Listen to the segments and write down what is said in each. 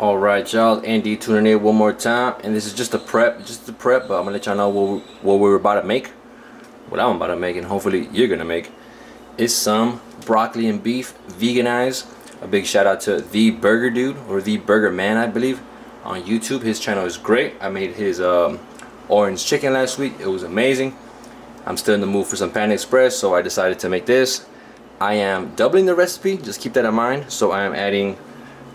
Alright y'all, Andy tuning in one more time, and this is just a prep, but I'm gonna let y'all know what we're about to make. What I'm about to make, and hopefully you're gonna make, is some broccoli and beef veganized. A big shout out to The Burger Dude, or The Burger Man I believe, on YouTube. His channel is great. I made his orange chicken last week. It was amazing. I'm still in the mood for some Panda Express, so I decided to make this. I am doubling the recipe, just keep that in mind. So I am adding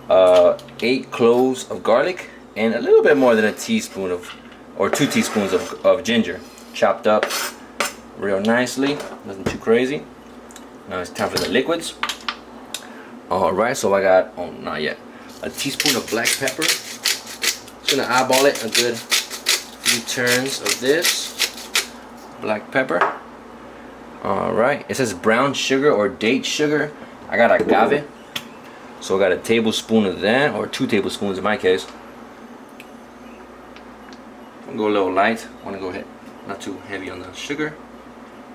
8 cloves of garlic and a little bit more than a teaspoon of, or 2 teaspoons of ginger, chopped up real nicely, nothing too crazy. Now it's time for the liquids. Alright, so I got, oh not yet, a teaspoon of black pepper. Just gonna eyeball it a good few turns of this black pepper. Alright, it says brown sugar or date sugar. I got agave, so I got a tablespoon of that, or 2 tablespoons in my case. I'm gonna go a little light. I wanna go ahead, not too heavy on the sugar,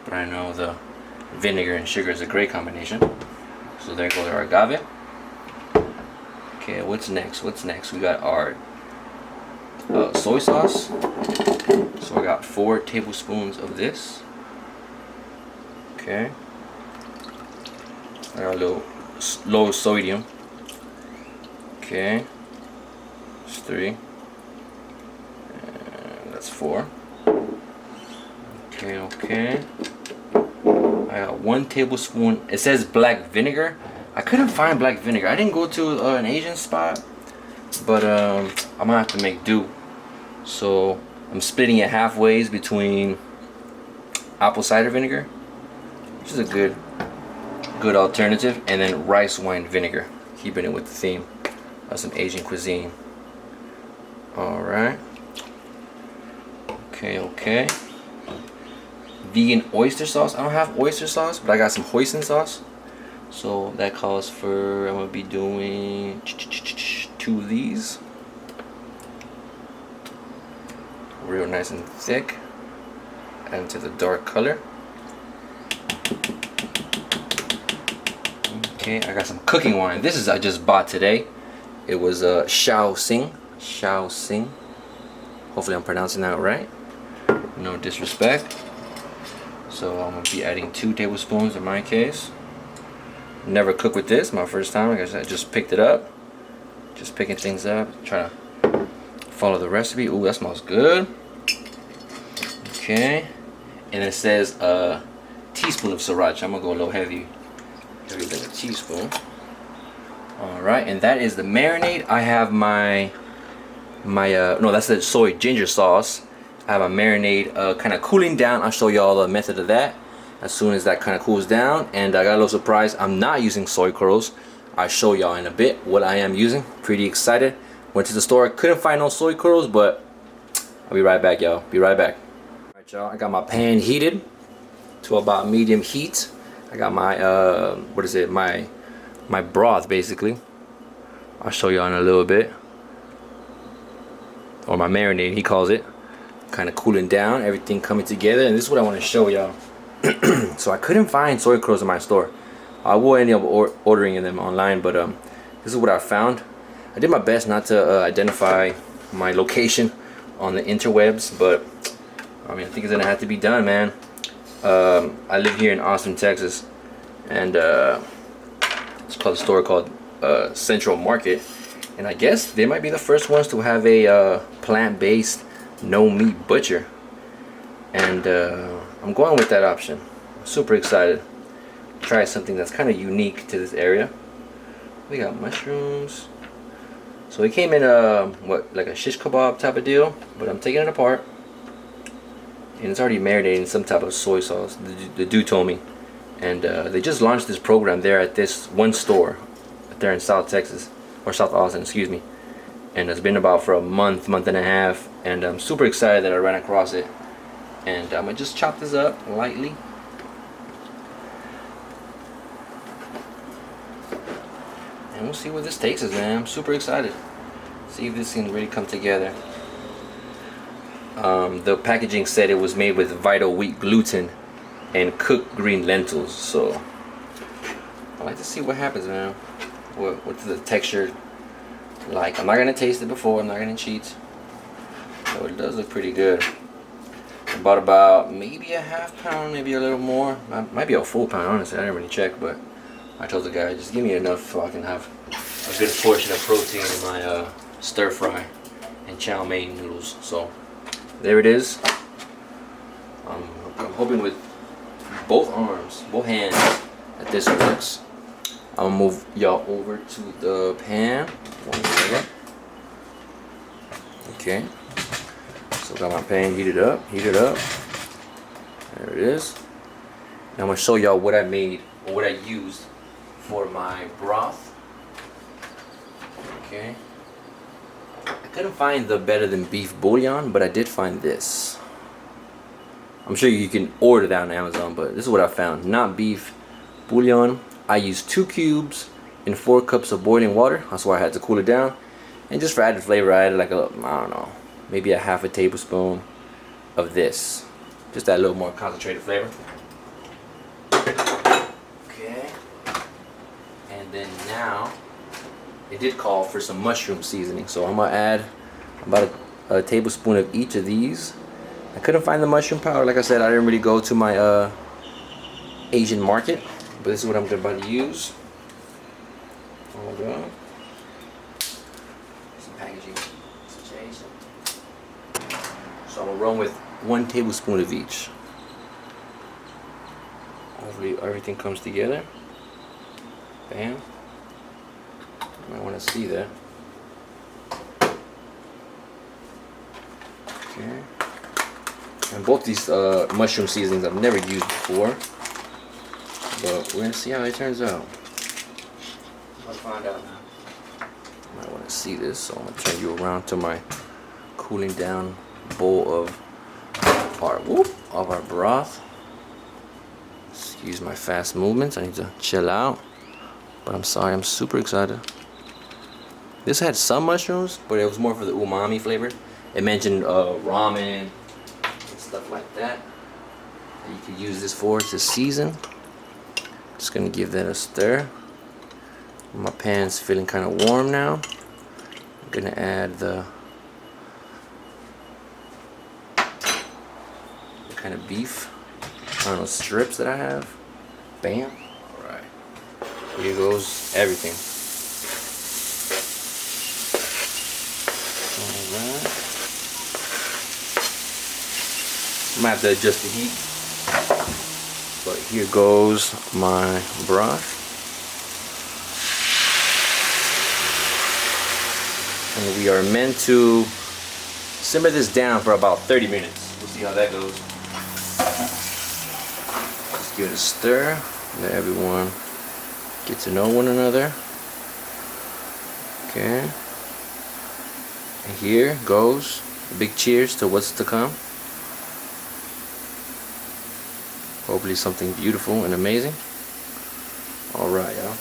but I know the vinegar and sugar is a great combination. So there goes our agave. Okay, what's next? We got our soy sauce. So I got 4 tablespoons of this. Okay. I got a little low sodium. Okay. That's 3. And that's 4. Okay. I got 1 tablespoon. It says black vinegar. I couldn't find black vinegar. I didn't go to an Asian spot, but I'm gonna have to make do. So I'm splitting it halfways between apple cider vinegar, which is a good alternative, and then rice wine vinegar, keeping it with the theme of some Asian cuisine. Alright. Okay. Vegan oyster sauce. I don't have oyster sauce, but I got some hoisin sauce. So that calls for, I'm going to be doing 2 of these. Real nice and thick. Add into the dark color. Okay, I got some cooking wine. This is I just bought today. It was chow. Hopefully I'm pronouncing that right. No disrespect. So I'm going to be adding 2 tablespoons in my case. Never cooked with this, my first time. I guess I just picked it up. Just picking things up. Trying to follow the recipe. Ooh, that smells good. Okay. And it says a teaspoon of sriracha. I'm going to go a little heavier than a teaspoon. Alright, and that is the marinade. I have my no, that's the soy ginger sauce. I have a marinade kind of cooling down. I'll show you all the method of that as soon as that kind of cools down. And I got a little surprise. I'm not using soy curls. I'll show y'all in a bit what I am using. Pretty excited. Went to the store. Couldn't find no soy curls, but I'll be right back, y'all. Be right back. Alright, y'all. I got my pan heated to about medium heat. I got my my broth basically. I'll show y'all in a little bit. Or my marinade, he calls it. Kind of cooling down, everything coming together, and this is what I want to show y'all. So I couldn't find soy curls in my store. I will end up ordering them online, but this is what I found. I did my best not to identify my location on the interwebs, but I mean, I think it's gonna have to be done, man. I live here in Austin, Texas, and it's called a store called Central Market, and I guess they might be the first ones to have a plant-based no meat butcher, and I'm going with that option. I'm super excited. Try something that's kind of unique to this area. We got mushrooms. So it came in what, like a shish kebab type of deal, but I'm taking it apart, and it's already marinated in some type of soy sauce. The dude told me, and they just launched this program there at this one store there in South Texas, or South Austin, excuse me. And it's been about for a month and a half, and I'm super excited that I ran across it. And I'm gonna just chop this up lightly. And we'll see where this takes us, man. I'm super excited. See if this can really come together. The packaging said it was made with vital wheat gluten and cooked green lentils, so I'd like to see what happens, man. What's the texture Like, I'm not gonna taste it before, I'm not gonna cheat. So it does look pretty good. I bought about maybe a half pound, maybe a little more. Might be a full pound, honestly. I didn't really check, but I told the guy, just give me enough so I can have a good portion of protein in my stir fry and chow mein noodles. So there it is. I'm hoping with both arms, both hands, that this works. I'll move y'all over to the pan. 1 second. Okay. So got my pan heated up, There it is. Now I'm gonna show y'all what I made, or what I used for my broth. Okay. I couldn't find the better than beef bouillon, but I did find this. I'm sure you can order that on Amazon, but this is what I found. Not beef bouillon. I used 2 cubes in 4 cups of boiling water. That's why I had to cool it down. And just for added flavor, I added like I don't know, maybe a half a tablespoon of this. Just that little more concentrated flavor. Okay. And then now, it did call for some mushroom seasoning. So I'm gonna add about a tablespoon of each of these. I couldn't find the mushroom powder. Like I said, I didn't really go to my Asian market. But this is what I'm about to use. Hold on. Some packaging situation. So I'm gonna run with 1 tablespoon of each. Hopefully everything comes together. Bam. I want to see that. Okay. And both these mushroom seasonings I've never used before. But we're gonna see how it turns out. I'll find out now. I might want to see this, so I'm gonna turn you around to my cooling down bowl of our broth. Excuse my fast movements. I need to chill out. But I'm sorry, I'm super excited. This had some mushrooms, but it was more for the umami flavor. It mentioned ramen and stuff like that. You could use this for to season. Just gonna give that a stir. My pan's feeling kind of warm now. I'm gonna add the kind of beef, I don't know, strips that I have. Bam. Alright. Here goes everything. Alright. I'm gonna have to adjust the heat. But here goes my broth. And we are meant to simmer this down for about 30 minutes. We'll see how that goes. Just give it a stir. Let everyone get to know one another. Okay. And here goes a big cheers to what's to come. Hopefully something beautiful and amazing. Alright, y'all.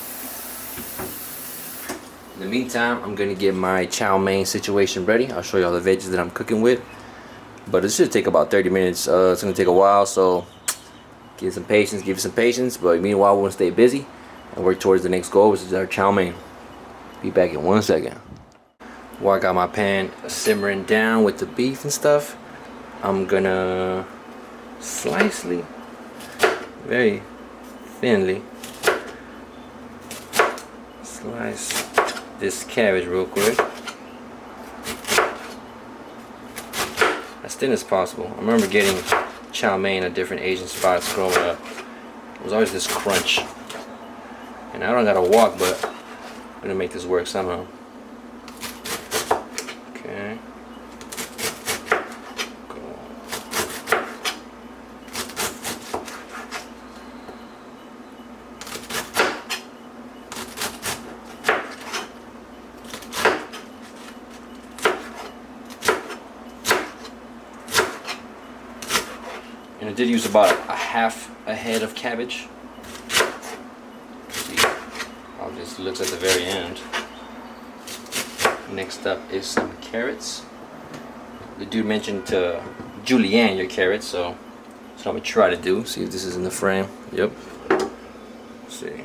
In the meantime, I'm gonna get my chow mein situation ready. I'll show y'all the veggies that I'm cooking with. But it should take about 30 minutes. It's gonna take a while, so give it some patience, But meanwhile, we'll stay busy and work towards the next goal, which is our chow mein. Be back in 1 second. While I got my pan simmering down with the beef and stuff, I'm gonna very thinly slice this cabbage real quick, as thin as possible. I remember getting chow mein at different Asian spots growing up. It was always this crunch, and I don't gotta walk, but I'm gonna make this work somehow. Okay. And I did use about a half a head of cabbage. See how this looks at the very end. Next up is some carrots. The dude mentioned to julienne your carrots, so that's what I'm gonna try to do. See if this is in the frame. Yep. Let's see.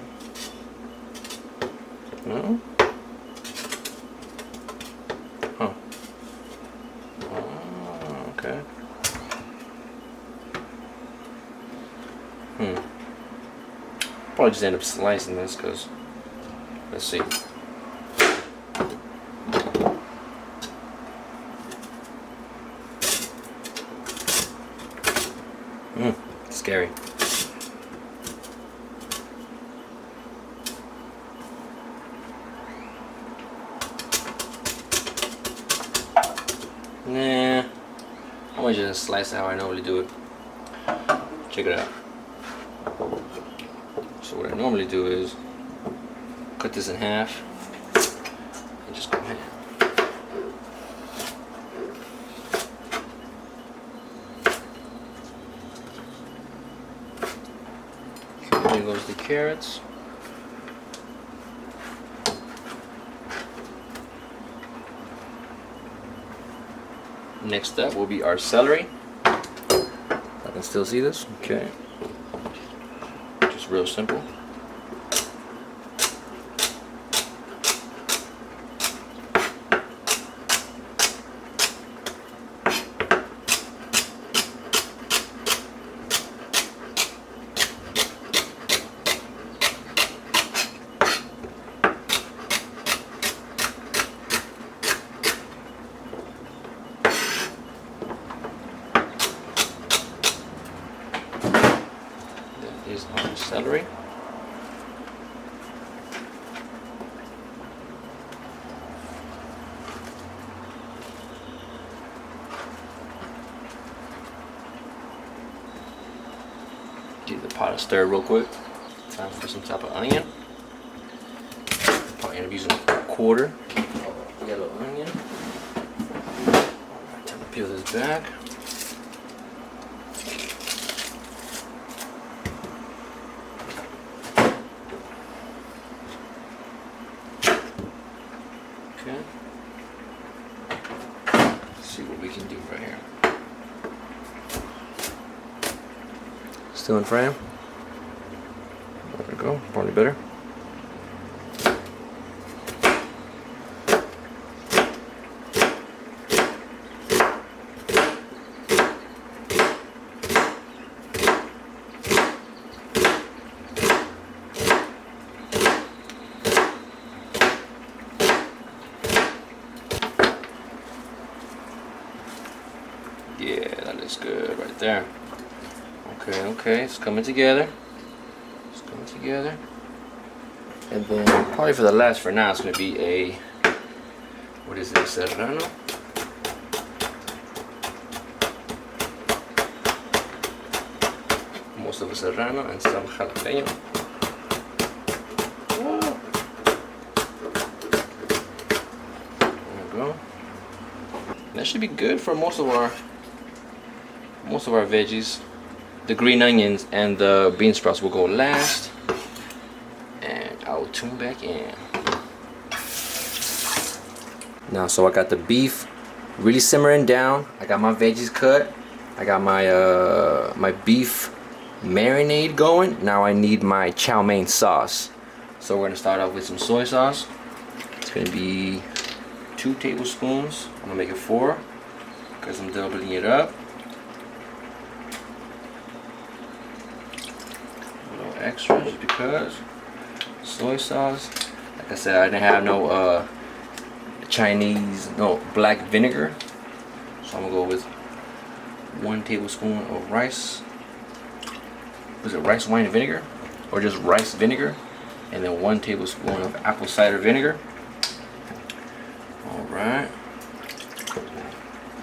No. probably just end up slicing this because, let's see. Scary. Nah, I'm gonna just slice it how I normally do it. Check it out. So what I normally do is cut this in half and just go ahead. There goes the carrots. Next up will be our celery. I can still see this. Okay. Just real simple. Is our celery. Get the pot stirred real quick. Time for some type of onion. Probably end up using a quarter of yellow onion. Alright, time to peel this back. Okay. Let's see what we can do right here. Still in frame. There we go. Probably better. Yeah, that looks good right there. Okay, it's coming together. It's coming together. And then probably for the last for now, it's going to be a, what is this, serrano? Most of a serrano and some jalapeno. There we go. That should be good for most of our veggies. The green onions and the bean sprouts will go last, and I'll tune back in. Now, so I got the beef really simmering down. I got my veggies cut. I got my my beef marinade going. Now I need my chow mein sauce. So we're gonna start off with some soy sauce. It's gonna be 2 tablespoons. I'm gonna make it 4 because I'm doubling it up. Extra just because soy sauce. Like I said, I didn't have no black vinegar, so I'm gonna go with 1 tablespoon of rice. Was it rice wine vinegar or just rice vinegar? And then 1 tablespoon of apple cider vinegar. All right.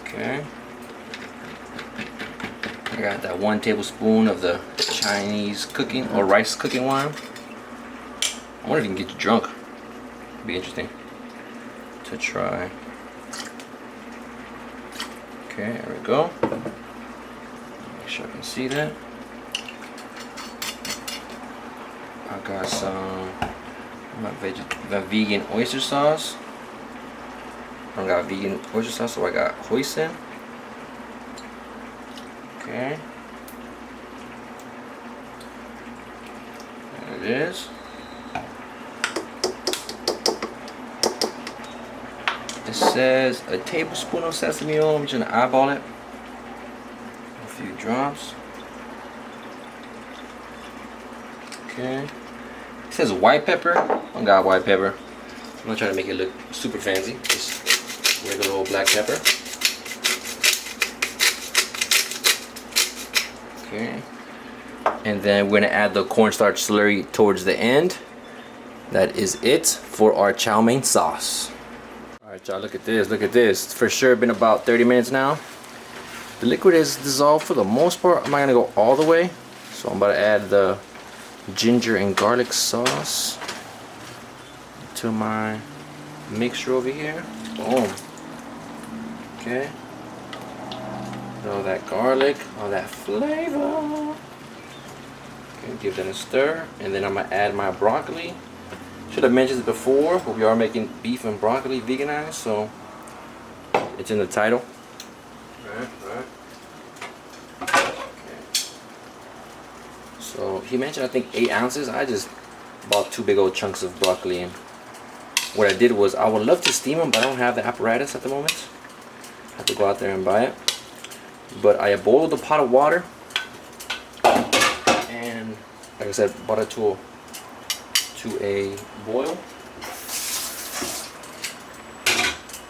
Okay. I got that 1 tablespoon of the Chinese cooking or rice cooking wine. I wonder if you can get you drunk. It'd be interesting to try. Okay, there we go. Make sure I can see that. I got some my vegan oyster sauce. I don't got vegan oyster sauce, so I got hoisin. Okay. There it is. It says a tablespoon of sesame oil. I'm just gonna eyeball it. A few drops. Okay. says white pepper. I got white pepper. I'm not trying to make it look super fancy. Just regular old black pepper. Okay. And then we're gonna add the cornstarch slurry towards the end. That is it for our chow mein sauce. Alright y'all, look at this, look at this. For sure been about 30 minutes now. The liquid is dissolved for the most part. I'm not gonna go all the way. So I'm about to add the ginger and garlic sauce to my mixture over here. Boom. Okay. All that garlic, all that flavor. Okay, give that a stir. And then I'm gonna add my broccoli. Should have mentioned it before, but we are making beef and broccoli veganized, so it's in the title. Right. Okay. So he mentioned I think 8 ounces. I just bought 2 big old chunks of broccoli, and what I did was I would love to steam them, but I don't have the apparatus at the moment. I have to go out there and buy it. But I boiled a pot of water, and like I said, brought it to a boil.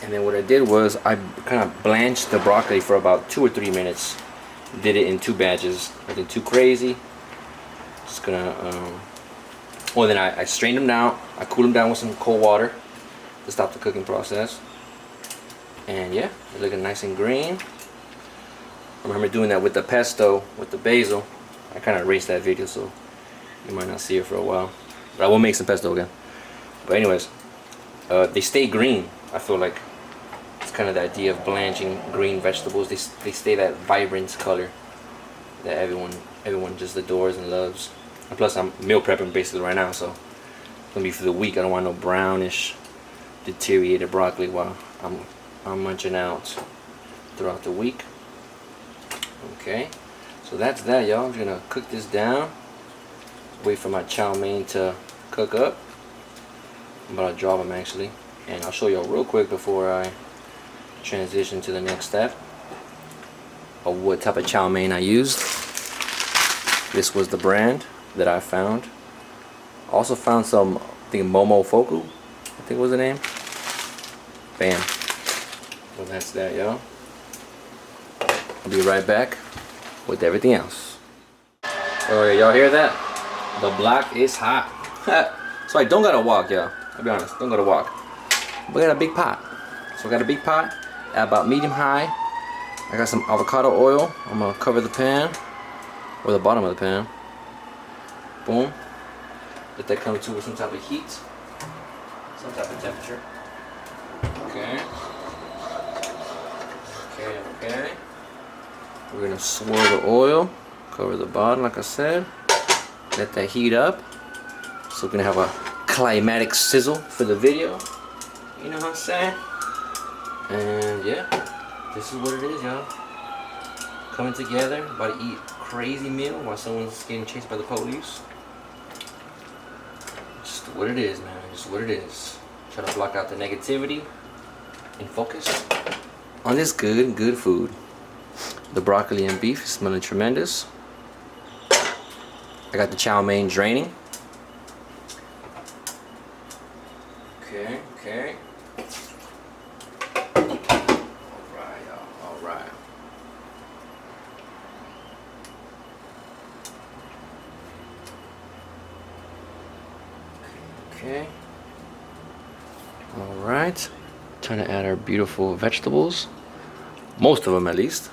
And then what I did was I kind of blanched the broccoli for about 2 or 3 minutes. Did it in 2 batches. Nothing too crazy. Just gonna well, then I strained them down. I cooled them down with some cold water to stop the cooking process. And yeah, they're looking nice and green. I remember doing that with the pesto, with the basil. I kind of erased that video, so you might not see it for a while. But I will make some pesto again. But anyways, they stay green. I feel like it's kind of the idea of blanching green vegetables. They stay that vibrant color that everyone just adores and loves. And plus, I'm meal prepping basically right now, so it's gonna be for the week. I don't want no brownish, deteriorated broccoli while I'm munching out throughout the week. Okay, so that's that, y'all. I'm just gonna cook this down. Wait for my chow mein to cook up. I'm about to drop them actually, and I'll show y'all real quick before I transition to the next step of what type of chow mein I used. This was the brand that I found. Also found some, I think Momofuku, I think was the name. Bam. Well, that's that, y'all. I'll be right back with everything else. Alright, y'all hear that? The block is hot. So I don't gotta walk, y'all. I'll be honest, don't gotta walk. We got a big pot. So I got a big pot at about medium high. I got some avocado oil. I'm gonna cover the pan, or the bottom of the pan. Boom. Let that come to with some type of heat, some type of temperature. Okay. Okay. We're gonna swirl the oil, cover the bottom like I said. Let that heat up. So we're gonna have a climatic sizzle for the video. You know what I'm saying? And yeah, this is what it is, y'all. Coming together, about to eat a crazy meal while someone's getting chased by the police. Just what it is, man. Just what it is. Try to block out the negativity and focus on this good food. The broccoli and beef is smelling tremendous. I got the chow mein draining. Okay. Alright, y'all. Alright. Okay. Alright. Trying to add our beautiful vegetables. Most of them, at least.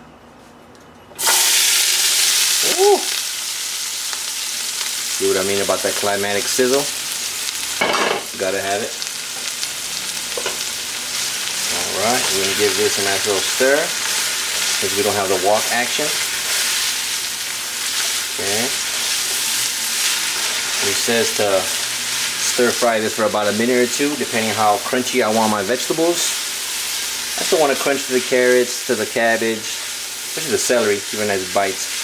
Ooh. See what I mean about that climatic sizzle? Gotta have it. Alright, we're gonna give this a nice little stir because we don't have the wok action. Okay. It says to stir fry this for about a minute or 2, depending on how crunchy I want my vegetables. I still want to crunch to the carrots, to the cabbage, especially the celery, give it nice bites.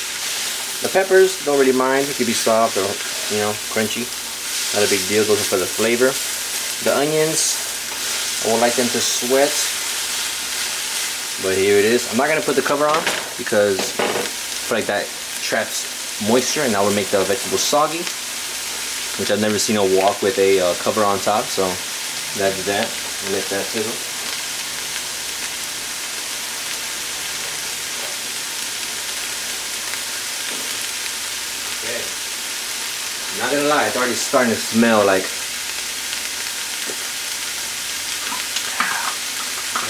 The peppers, don't really mind. It could be soft or, you know, crunchy. Not a big deal. Those are for the flavor. The onions, I would like them to sweat. But here it is. I'm not going to put the cover on because I feel like that traps moisture and that would make the vegetables soggy. which I've never seen a wok with a cover on top. So that's that. Let that sizzle. Okay. Not gonna lie, it's already starting to smell like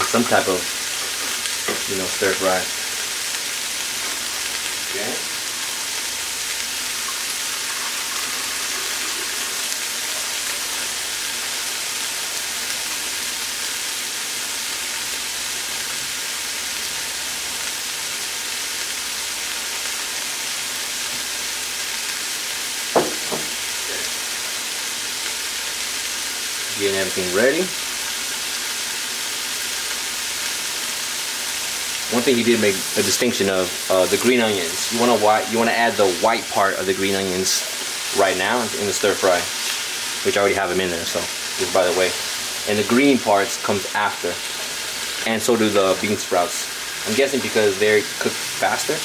some type of, stir fry. Okay. Getting everything ready. One thing he did make a distinction of the green onions. You want to add the white part of the green onions right now in the stir fry, which I already have them in there. So just by the way, and the green parts comes after, and so do the bean sprouts. I'm guessing because they're cooked faster.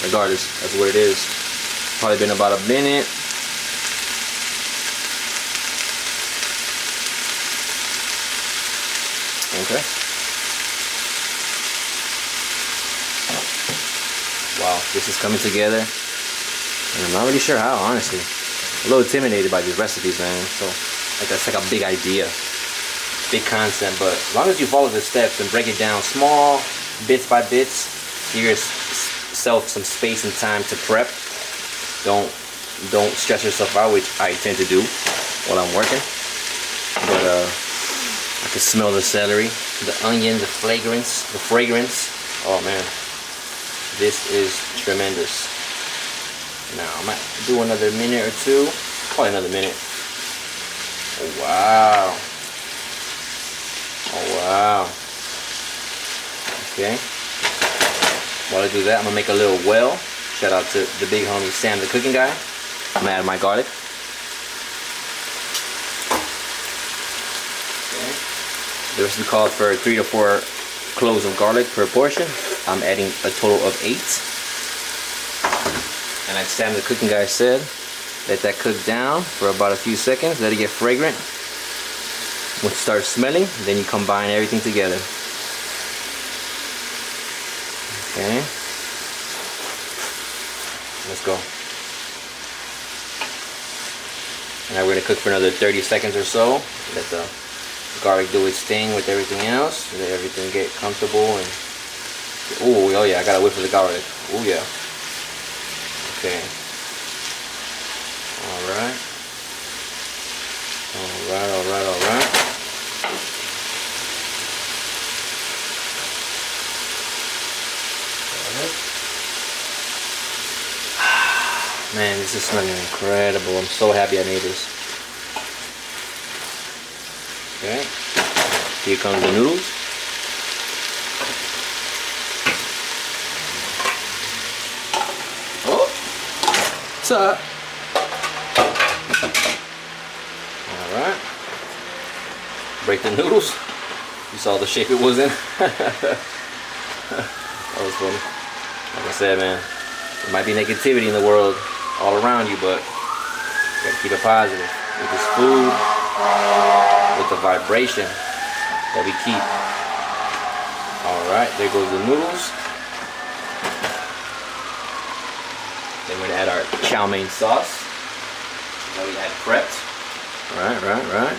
Regardless, that's what it is. Probably been about a minute. Okay. Wow, this is coming together, and I'm not really sure how, honestly. A little intimidated by these recipes, man. So, that's like a big idea, big concept. But as long as you follow the steps and break it down small, bits by bits, give yourself some space and time to prep. Don't stress yourself out, which I tend to do while I'm working. But I can smell the celery, the onion, the fragrance. Oh man, this is tremendous. Now I might do another minute or two, probably another minute. Oh wow. Oh wow. Okay. While I do that, I'm gonna make a little well. Shout out to the big homie Sam, the cooking guy. I'm gonna add my garlic. The recipe called for 3 to 4 cloves of garlic per portion. I'm adding a total of 8. And like Sam the cooking guy said, let that cook down for about a few seconds. Let it get fragrant. Once it starts smelling, then you combine everything together. Okay. Let's go. And now we're going to cook for another 30 seconds or so. Let the garlic do its thing with everything else. Let everything get comfortable and oh yeah, I got a whiff of the garlic. Oh yeah. Okay. Alright. Alright. Man, this is smelling incredible. I'm so happy I made this. Okay, here comes the noodles. Oh, what's up? Alright. Break the noodles. You saw the shape it was in. That was funny. Like I said, man, there might be negativity in the world all around you, but you gotta keep it positive. With this food, with the vibration that we keep. Alright, there goes the noodles. Then we're going to add our chow mein sauce that we had prepped. Right.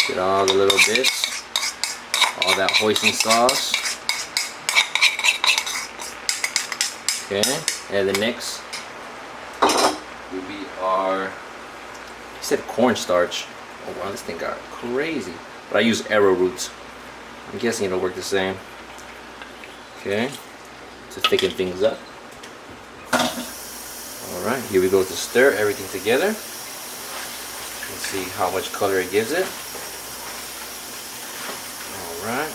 Get all the little bits. All that hoisin sauce. Okay, and the next will be our, he said cornstarch. Oh wow, this thing got crazy. But I use arrowroot. I'm guessing it'll work the same. Okay, to thicken things up. Alright, here we go to stir everything together. Let's see how much color it gives it. Alright.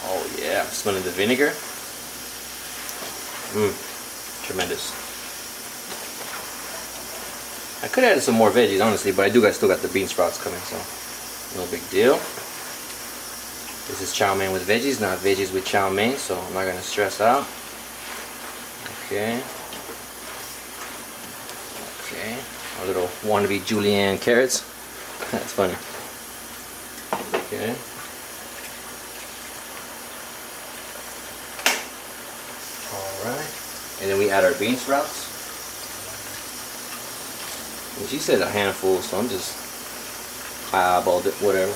Oh yeah, I'm smelling the vinegar. Tremendous. I could add some more veggies, honestly, but I still got the bean sprouts coming, so no big deal. This is chow mein with veggies, not veggies with chow mein, so I'm not gonna stress out. Okay. Okay. Our little wannabe julienne carrots. That's funny. Okay. Alright. And then we add our bean sprouts. And she said a handful, so I'm just eyeballed it, whatever.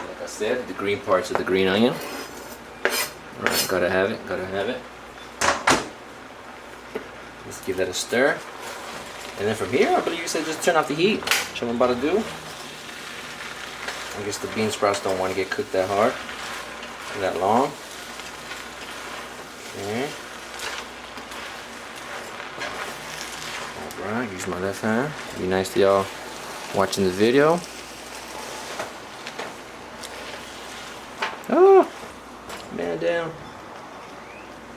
Like I said, the green parts of the green onion. Alright, gotta have it, gotta have it. Let's give that a stir. And then from here, I believe you said just turn off the heat. That's what I'm about to do. I guess the bean sprouts don't want to get cooked that hard, that long. Okay. Alright, use my left hand. Be nice to y'all watching the video. Oh! Man down.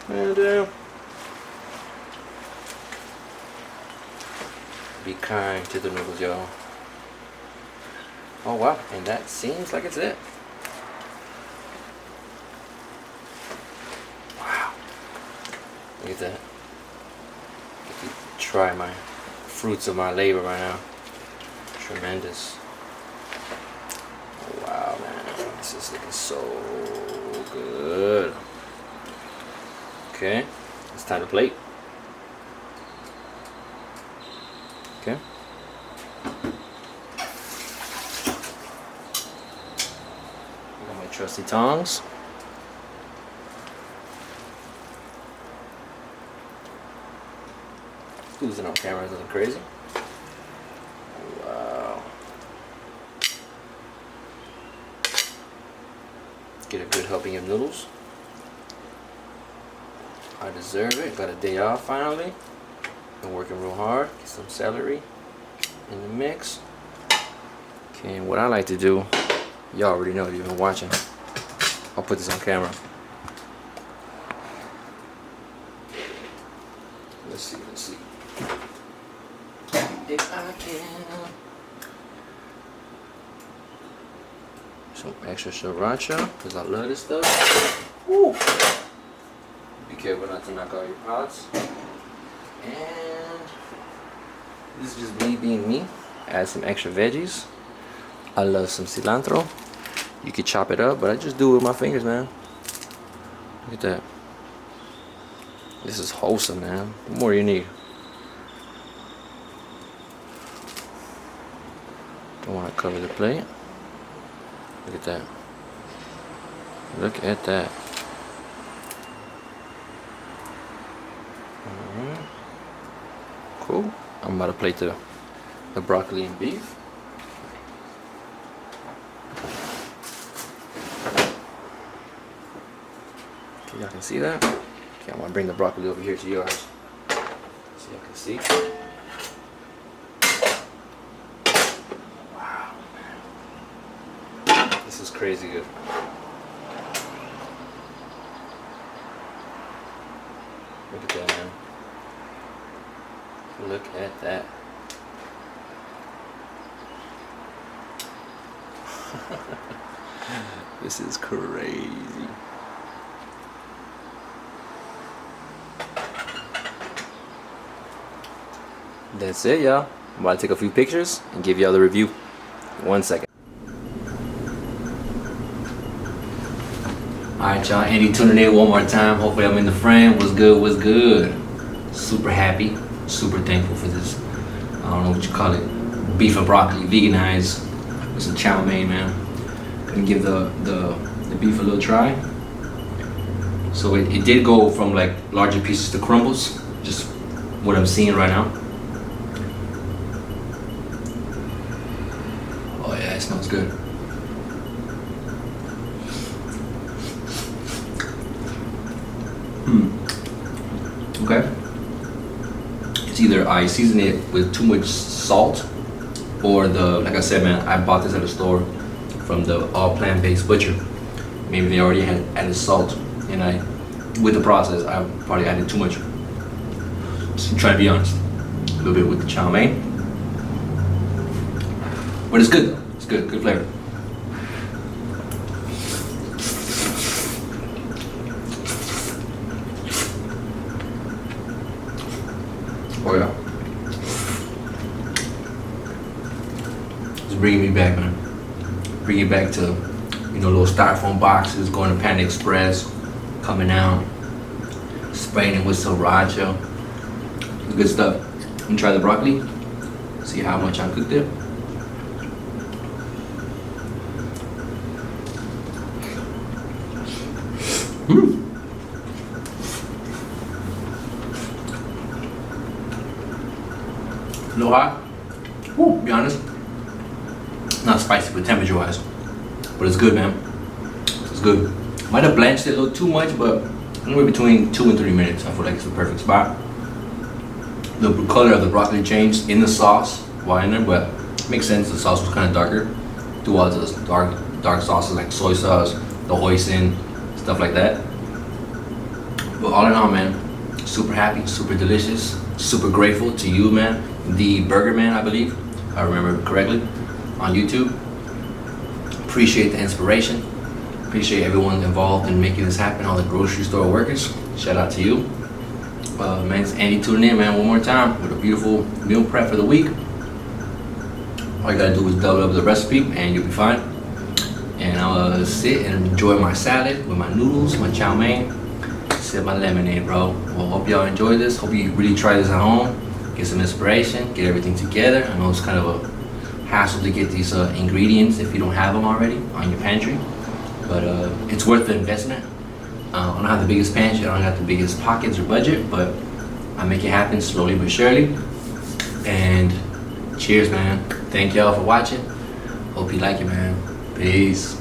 Man down. Be kind to the noodles, y'all. Oh wow, and that seems like it's it. Wow. Look at that. Get to try my fruits of my labor right now. Tremendous. Oh, wow, man. This is looking so good. Okay, it's time to plate. Okay. Got my trusty tongs. Losing on camera is looking crazy. Wow. Get a good helping of noodles. I deserve it. Got a day off finally. Been working real hard. Get some celery in the mix. Okay, and what I like to do, y'all already know if you've been watching. I'll put this on camera. Let's see, let's see. If I can. Some extra sriracha, because I love this stuff. Woo. Be careful not to knock out your pots. And this is just me being me. Add some extra veggies. I love some cilantro. You could chop it up, but I just do it with my fingers, man. Look at that. This is wholesome, man. What more do you need? Don't want to cover the plate. Look at that. Look at that. Cool. I'm about to plate the broccoli and beef. Okay, y'all can see that? Okay, I'm gonna bring the broccoli over here to yours so y'all can see. Wow, man. This is crazy good. Look at that, man. Look at that. This is crazy. That's it, y'all. I'm about to take a few pictures and give y'all the review. 1 second. Alright, y'all. Andy tuning in one more time. Hopefully I'm in the frame. What's good? What's good? Super happy. Super thankful for this. I don't know what you call it. Beef and broccoli, veganized with some chow mein, man. Gonna give the beef a little try. So it did go from like larger pieces to crumbles. Just what I'm seeing right now. Oh yeah, it smells good. Okay. It's either I season it with too much salt, or like I said, man, I bought this at a store from the all plant-based butcher. Maybe they already had added salt, and with the process, I probably added too much. Just try to be honest. A little bit with the chow mein, but it's good though. It's good flavor. bringing me back, man. Bring it back to, you know, little styrofoam boxes, going to Panda Express, coming out, spraying it with sriracha. Good stuff. I'm gonna try the broccoli, see how much I cooked it. A little hot. Woo, be honest. Not spicy, but temperature wise. But it's good, man. It's good. Might have blanched it a little too much, but anywhere between 2 and 3 minutes. I feel like it's the perfect spot. The color of the broccoli changed in the sauce while in there, but it makes sense. The sauce was kind of darker. Do all those dark sauces like soy sauce, the hoisin, stuff like that. But all in all, man, super happy, super delicious, super grateful to you, man. The Burger Man, I believe, if I remember correctly, on YouTube. Appreciate the inspiration. Appreciate everyone involved in making this happen. All the grocery store workers. Shout out to you. Man, it's Andy tuning in, man, one more time with a beautiful meal prep for the week. All you gotta do is double up the recipe and you'll be fine. And I'll sit and enjoy my salad with my noodles, my chow mein, sip my lemonade, bro. Well, hope y'all enjoy this. Hope you really try this at home. Get some inspiration, get everything together. I know it's kind of a hassle to get these ingredients if you don't have them already on your pantry. But it's worth the investment. I don't have the biggest pantry, I don't have the biggest pockets or budget, but I make it happen slowly but surely. And cheers, man. Thank y'all for watching. Hope you like it, man. Peace.